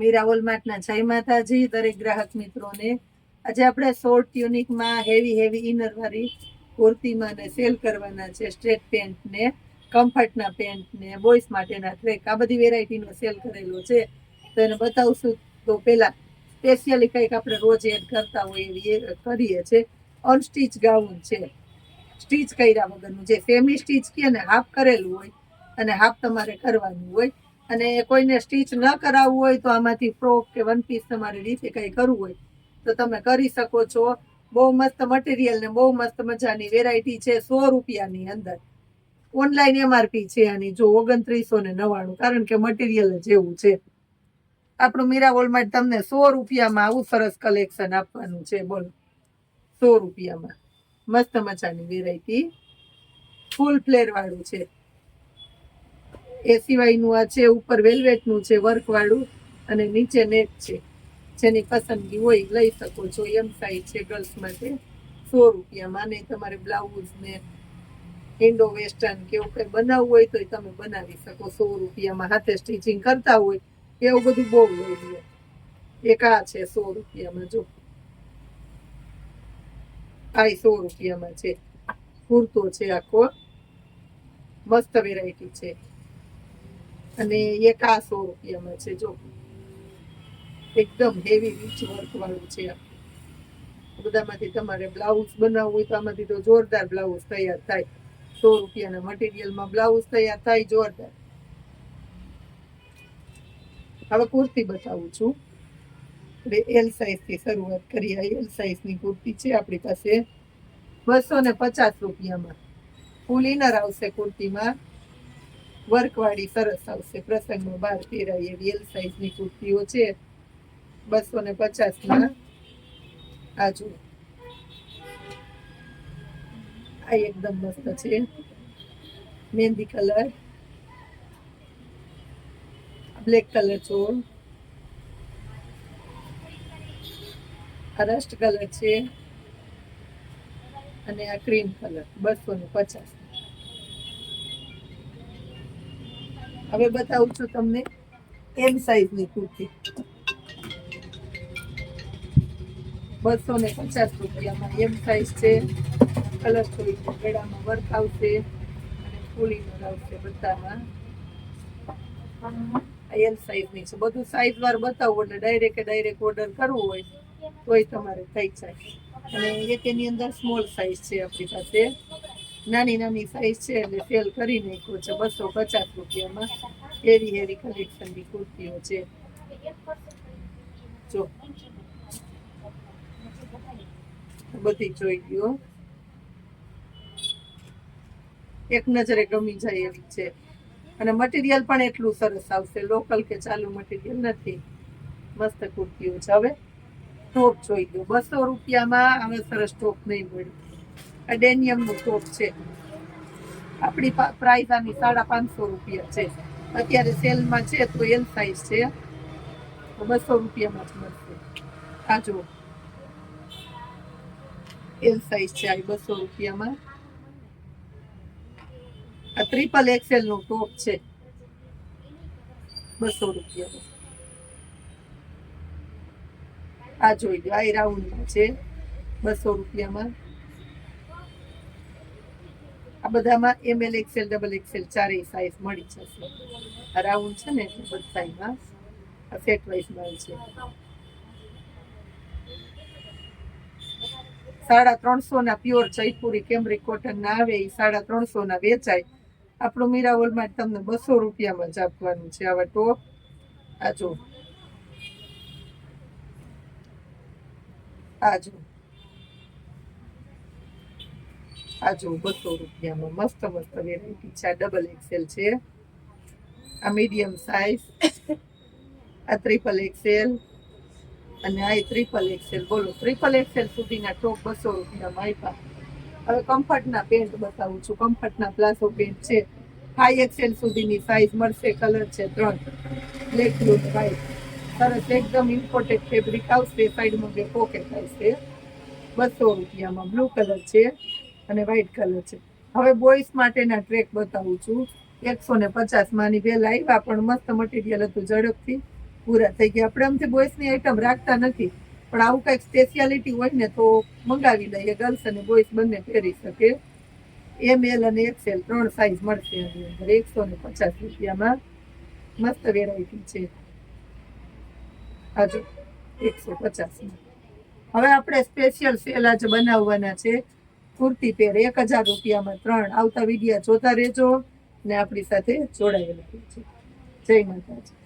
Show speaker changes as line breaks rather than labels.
મીરા વોલમાર્ટના જય માતાજી દરેક ગ્રાહક મિત્રોને. આજે આપણે શોર્ટ ટ્યુનિકમાં હેવી ઇનર વાળી કુર્તીમાં ને સેલ કરવાના છે. સ્ટ્રેટ પેન્ટ ને કમ્ફર્ટના પેન્ટ ને બોಯ್સ માટેના ટ્રેક, આ બધી વેરાયટીનો સેલ કરેલો છે. તો એને બતાવશું. તો પેલા સ્પેશિયલી કંઈક આપણે રોજ એડ કરતા હોય એવી કરીએ છે. અનસ્ટીચ ગાઉન છે, સ્ટીચ કર્યા વગરનું, જે સેમી સ્ટીચ કે ને હાફ કરેલું હોય અને હાફ તમારે કરવાનું હોય. અને કોઈને સ્ટીચ ન કરાવવું હોય તો આમાંથી ફ્રોક કે વન પીસ તમારી રીતે કંઈ કરવું હોય તો તમે કરી શકો છો. બહુ મસ્ત મટીરિયલ ને બહુ મસ્ત મજાની વેરાયટી છે. 100 રૂપિયાની અંદર ઓનલાઈન MRP છે આની, જો 2999, કારણ કે મટીરિયલ જ એવું છે. આપણું મીરા વોલમાર્ટ તમને 100 રૂપિયામાં આવું સરસ કલેક્શન આપવાનું છે. બોલો, 100 રૂપિયામાં મસ્ત મજાની વેરાયટી, ફૂલ ફ્લેર વાળું છે. એ સિવાયનું આ છે, ઉપર વેલ્વેટનું છે વર્ક વાળું અને નીચે નેટ છે. જેની પસંદગી હોય લઈ શકો છો. એમ સાઈઝ છે ગર્લ્સ માટે 100 રૂપિયામાં. અને તમારે બ્લાઉઝ ને ઇન્ડો વેસ્ટર્ન કે એવું કંઈ બનાવવું હોય તો તમે બનાવી શકો 100 રૂપિયામાં. હાથે સ્ટિચિંગ કરતા હોય એવું બધું બહુ લઈ લે. એક આ છે 100 રૂપિયામાં, જો આ 100 રૂપિયામાં છે. કુર્તો છે આખો, મસ્ત વેરાયટી છે. અને એક આ 100 રૂપિયામાં છે, જો એકદમ હેવી રીચ વર્ક વાળું છે. બધામાંથી તમારે બ્લાઉઝ બનાવવું હોય તો આમાંથી તો જોરદાર બ્લાઉઝ તૈયાર થાય. 100 રૂપિયાના મટીરિયલમાં બ્લાઉઝ તૈયાર થાય જોરદાર. હવે કુર્તી બતાવું છું. એલ સાઈઝ થી શરૂઆત કરીએ. એલ સાઈઝની કુર્તી છે આપણી પાસે 250 રૂપિયામાં. ફૂલ ઇનર આવશે કુર્તીમાં, વર્કવાળી સરસ આવશે. પ્રસંગમાં બહાર પહેરાય એવી એલ સાઈઝની કુર્તીઓ છે 250માં. આ જુઓ, આ એકદમ મસ્ત છે, મહેંદી કલર, બ્લેક કલર જો, આ રસ્ટ કલર છે અને આ ક્રીમ કલર 250. હવે બતાવું છું તમને એમ સાઈઝની કુર્તી 250 રૂપિયામાં. એમ સાઈઝ છે, કલર જોઈ, ગળામાં વર્ક આવશે અને ફૂલ ઇનર આવશે બધામાં. એલ સાઈઝની છે. બધું સાઈઝ વાર બતાવું એટલે ડાયરેક્ટ ઓર્ડર કરવું હોય તોય તમારે થઈ જાય. અને એની અંદર સ્મોલ સાઈઝ છે આપણી પાસે, નાની સાઈઝ છે એટલે સેલ કરી નાખ્યો છે 250 રૂપિયામાં. હેવી કલેક્શનની કુર્તીઓ છે. જો બધી જોઈ ગયો, એક નજરે ગમી જાય એવી છે. અને મટીરિયલ પણ એટલું સરસ આવશે, લોકલ કે ચાલુ મટીરિયલ નથી. મસ્ત કુર્તીઓ છે. હવે ટોપ જોઈ ગયો 200 રૂપિયામાં. હવે સરસ ટોપ નહીં મળે. આ ડેનિયમનું ટોપ છે. આપણી પ્રાઇસ આની 550 રૂપિયા છે. અત્યારે સેલમાં છે તો એલ સાઈઝ છે, 200 રૂપિયામાં જ મળશે. આ જુઓ, એલ સાઈઝ છે આ 200 રૂપિયામાં. આ ટ્રિપલ XL નું ટોપ છે 200 રૂપિયામાં. આ જોઈ લો, આ રાઉન્ડમાં છે 200 રૂપિયામાં. આ બધામાં ML XL XXL ચારેય સાઈઝ મળી જશે. આ રાઉન્ડ છે ને એટલે બધામાં આ સેટ વાઇઝ માલ છે. 350 પ્યોર જયપુરી કેમરિક કોટન ના આવે એ 350 વેચાય. આપણું મીરા વોલમાર્ટ તમને 200 રૂપિયામાં જ આપવાનું છે. આવા ટોપ આ જો, આ 200 રૂપિયામાં મસ્ત વેરાયટી છે. આ ડબલ XL છે, આ મીડિયમ સાઈઝ, આ ટ્રિપલ XL અને આ ટ્રિપલ XL. બોલો, ટ્રિપલ XL સુધીના ટોપ 200 રૂપિયામાં આપ્યા. હવે કમ્ફર્ટના પેન્ટ બતાવું છું. કમ્ફર્ટના પ્લાઝો પેન્ટ છે 5XL સુધીની સાઈઝ મળશે. કલર છે 3, બ્લેક, બ્લુ, વ્હાઈટ. સરસ એકદમ ઇમ્પોર્ટેડ ફેબ્રિક આવશે. સાઈડમાં બે પોકેટ આવશે 200 રૂપિયામાં. બ્લુ કલર છે અને વ્હાઈટ કલર છે. હવે બોಯ್સ માટેના ટ્રેક બતાવું છું 150 માં. ની પહેલા આવ્યા પણ મસ્ત મટીરિયલ હતું, ઝડપથી પૂરા થઈ ગયા. આપણે આમથી બોયસની આઈટમ રાખતા નથી, પણ આવું કંઈક સ્પેશિયાલિટી હોય ને તો મંગાવી લઈએ. ગર્લ્સ અને બોયસ બંને પહેરી શકે. ML અને XL 3 સાઈઝ મળશે એની અંદર. 150 રૂપિયામાં મસ્ત વેરાયટી છે. હાજો 150 માં. હવે આપણે સ્પેશિયલ સેલ આજે બનાવવાના છે. કુર્તી પેર 1000 રૂપિયામાં 3. આવતા વિડીયા જોતા રહેજો ને આપણી સાથે જોડાયેલા રહેજો. જય માતાજી.